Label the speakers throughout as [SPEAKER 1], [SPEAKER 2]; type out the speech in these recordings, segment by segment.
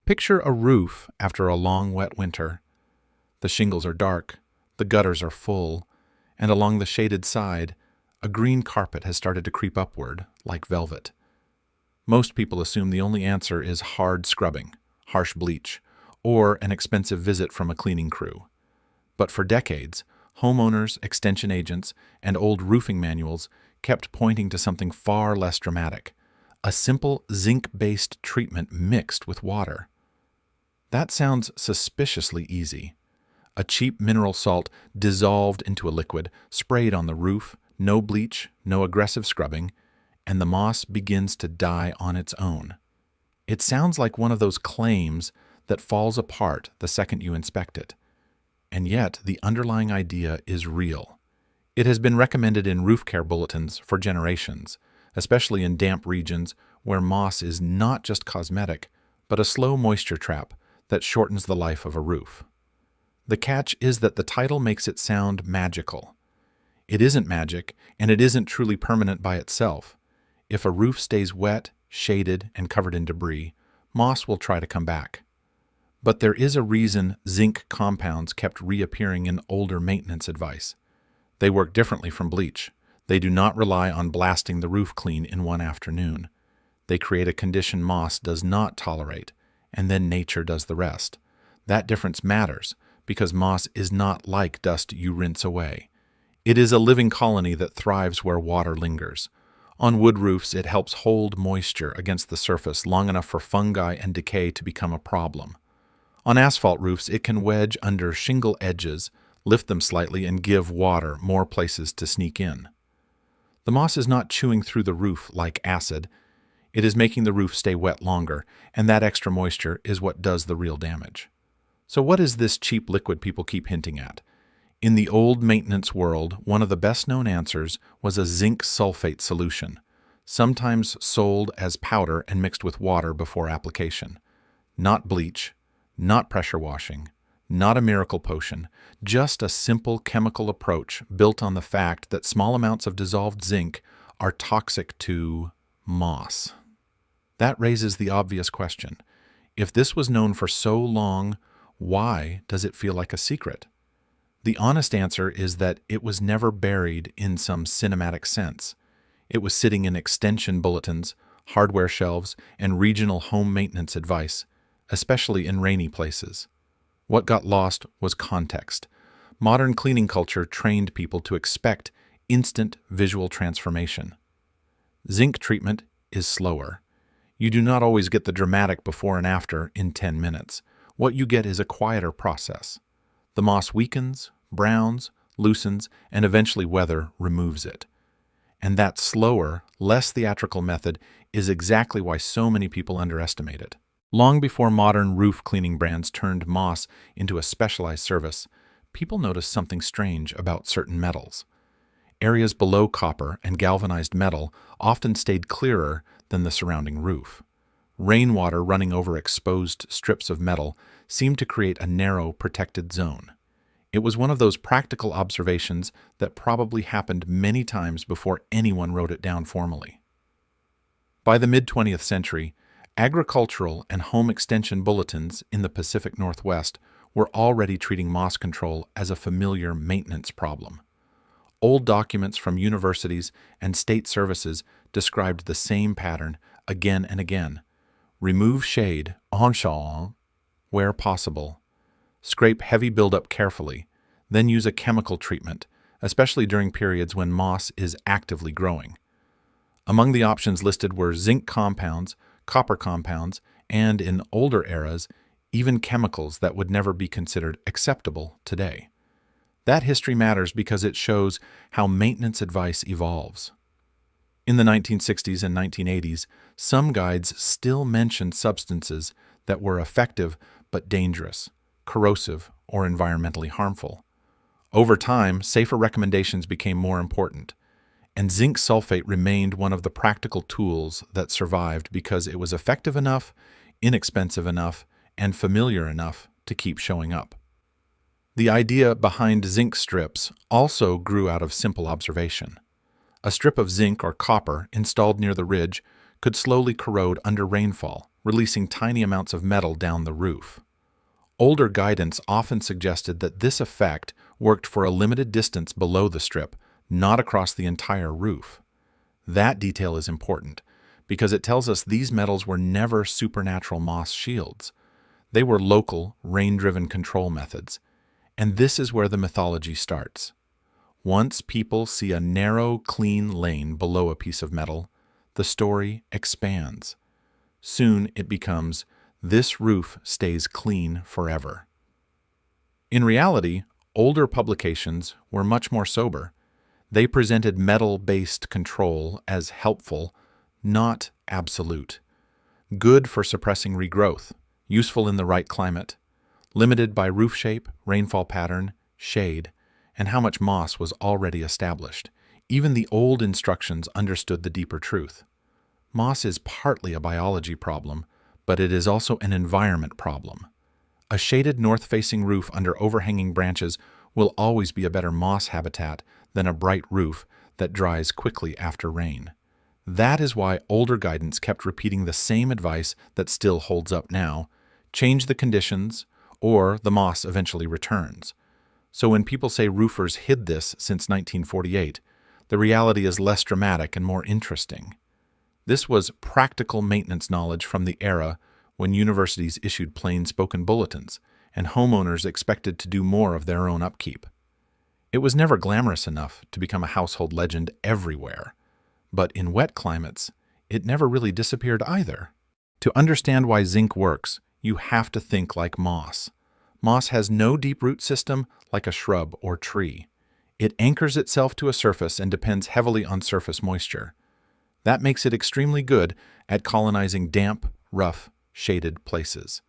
[SPEAKER 1] Picture a roof after a long, wet winter. The shingles are dark, the gutters are full, and along the shaded side, a green carpet has started to creep upward, like velvet. Most people assume the only answer is hard scrubbing, harsh bleach, or an expensive visit from a cleaning crew. But for decades, homeowners, extension agents, and old roofing manuals kept pointing to something far less dramatic: a simple zinc-based treatment mixed with water. That sounds suspiciously easy. A cheap mineral salt dissolved into a liquid, sprayed on the roof, no bleach, no aggressive scrubbing, and the moss begins to die on its own. It sounds like one of those claims that falls apart the second you inspect it. And yet, the underlying idea is real. It has been recommended in roof care bulletins for generations, especially in damp regions where moss is not just cosmetic, but a slow moisture trap that shortens the life of a roof. The catch is that the title makes it sound magical. It isn't magic, and it isn't truly permanent by itself. If a roof stays wet, shaded, and covered in debris, moss will try to come back. But there is a reason zinc compounds kept reappearing in older maintenance advice. They work differently from bleach. They do not rely on blasting the roof clean in one afternoon. They create a condition moss does not tolerate, and then nature does the rest. That difference matters, because moss is not like dust you rinse away. It is a living colony that thrives where water lingers. On wood roofs, it helps hold moisture against the surface long enough for fungi and decay to become a problem. On asphalt roofs, it can wedge under shingle edges, lift them slightly, and give water more places to sneak in. The moss is not chewing through the roof like acid. It is making the roof stay wet longer, and that extra moisture is what does the real damage. So what is this cheap liquid people keep hinting at? In the old maintenance world, one of the best-known answers was a zinc sulfate solution, sometimes sold as powder and mixed with water before application. Not bleach, not pressure washing, not a miracle potion, just a simple chemical approach built on the fact that small amounts of dissolved zinc are toxic to moss. That raises the obvious question. If this was known for so long, why does it feel like a secret? The honest answer is that it was never buried in some cinematic sense. It was sitting in extension bulletins, hardware shelves, and regional home maintenance advice, especially in rainy places. What got lost was context. Modern cleaning culture trained people to expect instant visual transformation. Zinc treatment is slower. You do not always get the dramatic before and after in 10 minutes. What you get is a quieter process. The moss weakens, browns, loosens, and eventually weather removes it. And that slower, less theatrical method is exactly why so many people underestimate it. Long before modern roof cleaning brands turned moss into a specialized service, people noticed something strange about certain metals. Areas below copper and galvanized metal often stayed clearer than the surrounding roof. Rainwater running over exposed strips of metal seemed to create a narrow, protected zone. It was one of those practical observations that probably happened many times before anyone wrote it down formally. By the mid-20th century, agricultural and home extension bulletins in the Pacific Northwest were already treating moss control as a familiar maintenance problem. Old documents from universities and state services described the same pattern again and again. Remove shade en champ where possible. Scrape heavy buildup carefully, then use a chemical treatment, especially during periods when moss is actively growing. Among the options listed were zinc compounds, copper compounds, and in older eras, even chemicals that would never be considered acceptable today. That history matters because it shows how maintenance advice evolves. In the 1960s and 1980s, some guides still mentioned substances that were effective but dangerous, corrosive, or environmentally harmful. Over time, safer recommendations became more important, and zinc sulfate remained one of the practical tools that survived because it was effective enough, inexpensive enough, and familiar enough to keep showing up. The idea behind zinc strips also grew out of simple observation. A strip of zinc or copper installed near the ridge could slowly corrode under rainfall, releasing tiny amounts of metal down the roof. Older guidance often suggested that this effect worked for a limited distance below the strip, not across the entire roof. That detail is important because it tells us these metals were never supernatural moss shields. They were local, rain-driven control methods. And this is where the mythology starts. Once people see a narrow, clean lane below a piece of metal, the story expands. Soon it becomes, this roof stays clean forever. In reality, older publications were much more sober. They presented metal-based control as helpful, not absolute. Good for suppressing regrowth, useful in the right climate, limited by roof shape, rainfall pattern, shade, and how much moss was already established. Even the old instructions understood the deeper truth. Moss is partly a biology problem, but it is also an environment problem. A shaded north-facing roof under overhanging branches will always be a better moss habitat than a bright roof that dries quickly after rain. That is why older guidance kept repeating the same advice that still holds up now: change the conditions, or the moss eventually returns. So when people say roofers hid this since 1948, the reality is less dramatic and more interesting. This was practical maintenance knowledge from the era when universities issued plain-spoken bulletins and homeowners expected to do more of their own upkeep. It was never glamorous enough to become a household legend everywhere, but in wet climates, it never really disappeared either. To understand why zinc works, you have to think like moss. Moss has no deep root system like a shrub or tree. It anchors itself to a surface and depends heavily on surface moisture. That makes it extremely good at colonizing damp, rough, shaded places.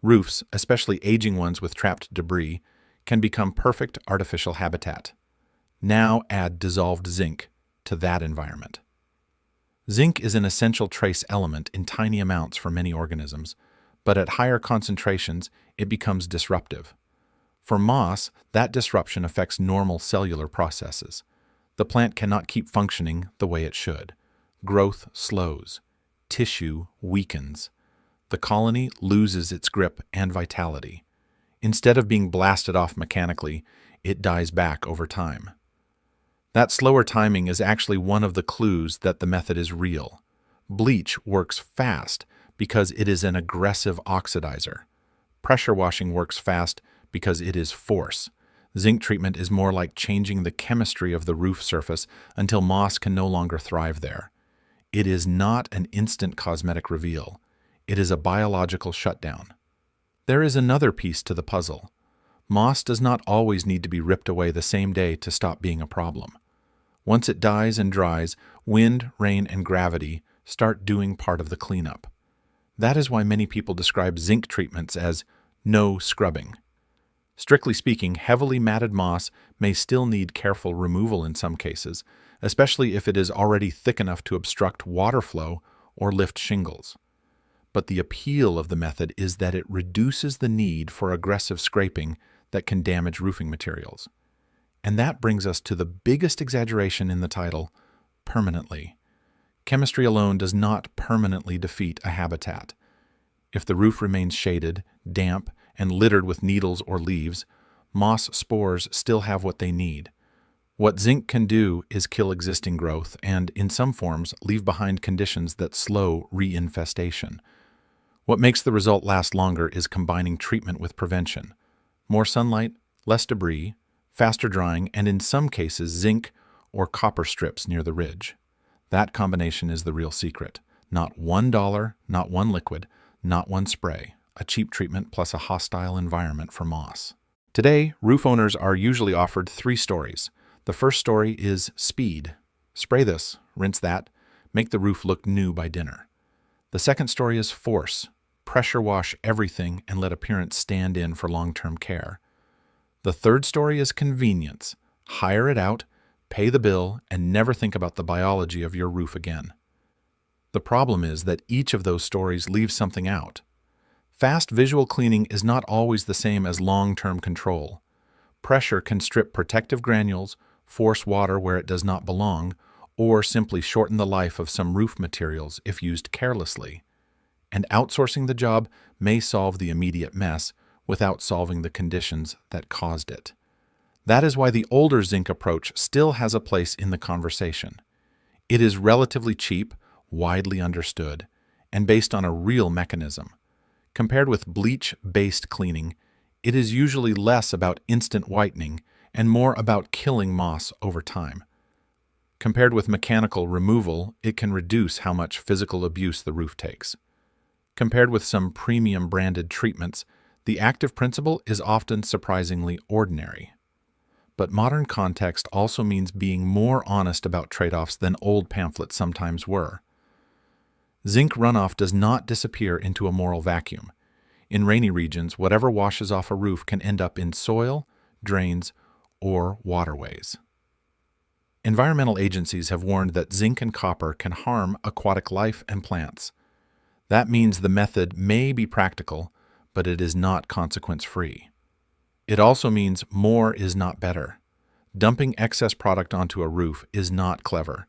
[SPEAKER 1] Roofs, especially aging ones with trapped debris, can become perfect artificial habitat. Now add dissolved zinc to that environment. Zinc is an essential trace element in tiny amounts for many organisms, but at higher concentrations, it becomes disruptive. For moss, that disruption affects normal cellular processes. The plant cannot keep functioning the way it should. Growth slows. Tissue weakens. The colony loses its grip and vitality. Instead of being blasted off mechanically, it dies back over time. That slower timing is actually one of the clues that the method is real. Bleach works fast because it is an aggressive oxidizer. Pressure washing works fast because it is force. Zinc treatment is more like changing the chemistry of the roof surface until moss can no longer thrive there. It is not an instant cosmetic reveal. It is a biological shutdown. There is another piece to the puzzle. Moss does not always need to be ripped away the same day to stop being a problem. Once it dies and dries, wind, rain, and gravity start doing part of the cleanup. That is why many people describe zinc treatments as no scrubbing. Strictly speaking, heavily matted moss may still need careful removal in some cases, especially if it is already thick enough to obstruct water flow or lift shingles. But the appeal of the method is that it reduces the need for aggressive scraping that can damage roofing materials. And that brings us to the biggest exaggeration in the title: permanently. Chemistry alone does not permanently defeat a habitat. If the roof remains shaded, damp, and littered with needles or leaves, moss spores still have what they need. What zinc can do is kill existing growth and, in some forms, leave behind conditions that slow reinfestation. What makes the result last longer is combining treatment with prevention. More sunlight, less debris, faster drying, and in some cases zinc or copper strips near the ridge. That combination is the real secret. Not $1, not one liquid, not one spray. A cheap treatment plus a hostile environment for moss. Today, roof owners are usually offered 3 stories. The first story is speed. Spray this, rinse that, make the roof look new by dinner. The second story is force. Pressure wash everything and let appearance stand in for long-term care. The third story is convenience. Hire it out, pay the bill, and never think about the biology of your roof again. The problem is that each of those stories leaves something out. Fast visual cleaning is not always the same as long-term control. Pressure can strip protective granules, force water where it does not belong, or simply shorten the life of some roof materials if used carelessly. And outsourcing the job may solve the immediate mess without solving the conditions that caused it. That is why the older zinc approach still has a place in the conversation. It is relatively cheap, widely understood, and based on a real mechanism. Compared with bleach-based cleaning, it is usually less about instant whitening and more about killing moss over time. Compared with mechanical removal, it can reduce how much physical abuse the roof takes. Compared with some premium branded treatments, the active principle is often surprisingly ordinary. But modern context also means being more honest about trade-offs than old pamphlets sometimes were. Zinc runoff does not disappear into a moral vacuum. In rainy regions, whatever washes off a roof can end up in soil, drains, or waterways. Environmental agencies have warned that zinc and copper can harm aquatic life and plants. That means the method may be practical, but it is not consequence-free. It also means more is not better. Dumping excess product onto a roof is not clever.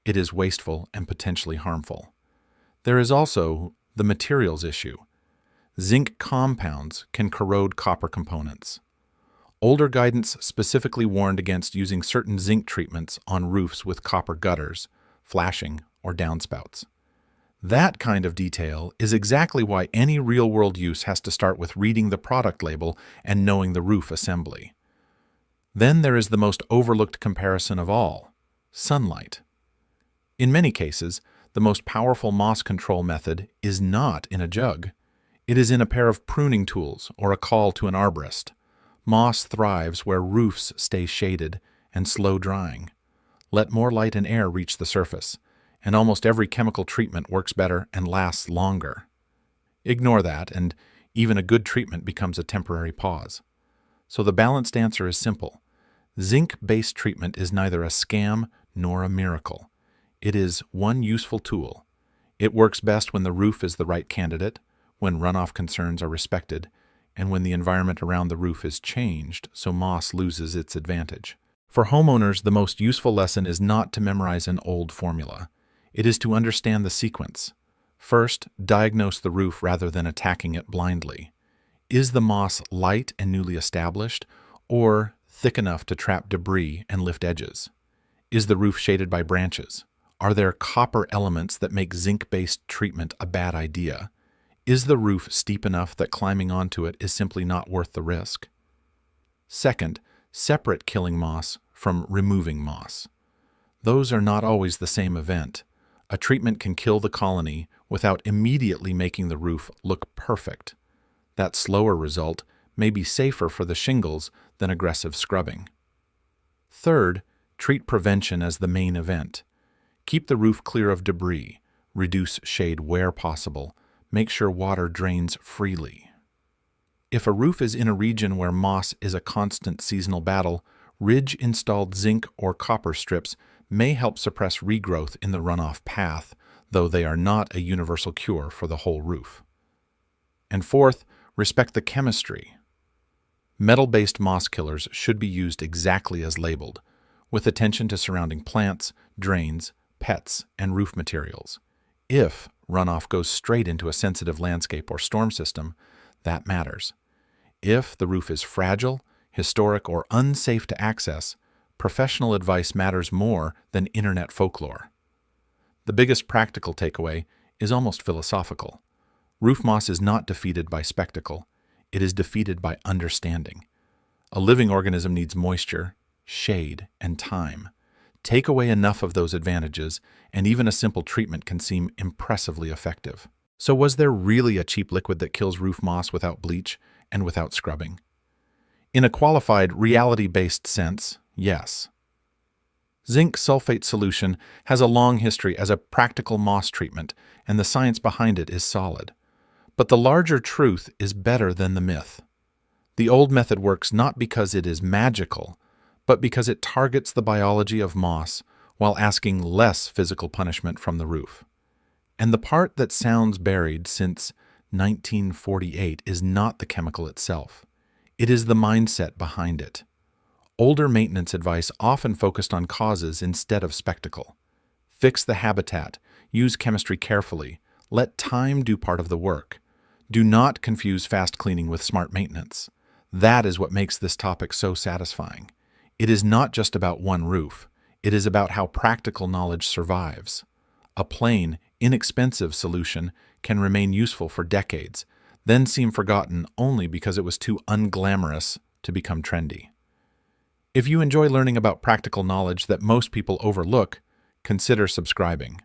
[SPEAKER 1] It is wasteful and potentially harmful. There is also the materials issue. Zinc compounds can corrode copper components. Older guidance specifically warned against using certain zinc treatments on roofs with copper gutters, flashing, or downspouts. That kind of detail is exactly why any real-world use has to start with reading the product label and knowing the roof assembly. Then there is the most overlooked comparison of all: sunlight. In many cases, the most powerful moss control method is not in a jug. It is in a pair of pruning tools or a call to an arborist. Moss thrives where roofs stay shaded and slow drying. Let more light and air reach the surface, and almost every chemical treatment works better and lasts longer. Ignore that, and even a good treatment becomes a temporary pause. So the balanced answer is simple. Zinc-based treatment is neither a scam nor a miracle. It is one useful tool. It works best when the roof is the right candidate, when runoff concerns are respected, and when the environment around the roof is changed so moss loses its advantage. For homeowners, the most useful lesson is not to memorize an old formula. It is to understand the sequence. First, diagnose the roof rather than attacking it blindly. Is the moss light and newly established, or thick enough to trap debris and lift edges? Is the roof shaded by branches? Are there copper elements that make zinc-based treatment a bad idea? Is the roof steep enough that climbing onto it is simply not worth the risk? Second, separate killing moss from removing moss. Those are not always the same event. A treatment can kill the colony without immediately making the roof look perfect. That slower result may be safer for the shingles than aggressive scrubbing. Third, treat prevention as the main event. Keep the roof clear of debris, reduce shade where possible, make sure water drains freely. If a roof is in a region where moss is a constant seasonal battle, ridge-installed zinc or copper strips may help suppress regrowth in the runoff path, though they are not a universal cure for the whole roof. And fourth, respect the chemistry. Metal-based moss killers should be used exactly as labeled, with attention to surrounding plants, drains, pets, and roof materials. If runoff goes straight into a sensitive landscape or storm system, that matters. If the roof is fragile, historic, or unsafe to access, professional advice matters more than internet folklore. The biggest practical takeaway is almost philosophical. Roof moss is not defeated by spectacle. It is defeated by understanding. A living organism needs moisture, shade, and time. Take away enough of those advantages, and even a simple treatment can seem impressively effective. So was there really a cheap liquid that kills roof moss without bleach and without scrubbing? In a qualified, reality-based sense, yes. Zinc sulfate solution has a long history as a practical moss treatment, and the science behind it is solid. But the larger truth is better than the myth. The old method works not because it is magical, but because it targets the biology of moss while asking less physical punishment from the roof. And the part that sounds buried since 1948 is not the chemical itself. It is the mindset behind it. Older maintenance advice often focused on causes instead of spectacle. Fix the habitat. Use chemistry carefully. Let time do part of the work. Do not confuse fast cleaning with smart maintenance. That is what makes this topic so satisfying. It is not just about one roof. It is about how practical knowledge survives. A plain, inexpensive solution can remain useful for decades, then seem forgotten only because it was too unglamorous to become trendy. If you enjoy learning about practical knowledge that most people overlook, consider subscribing.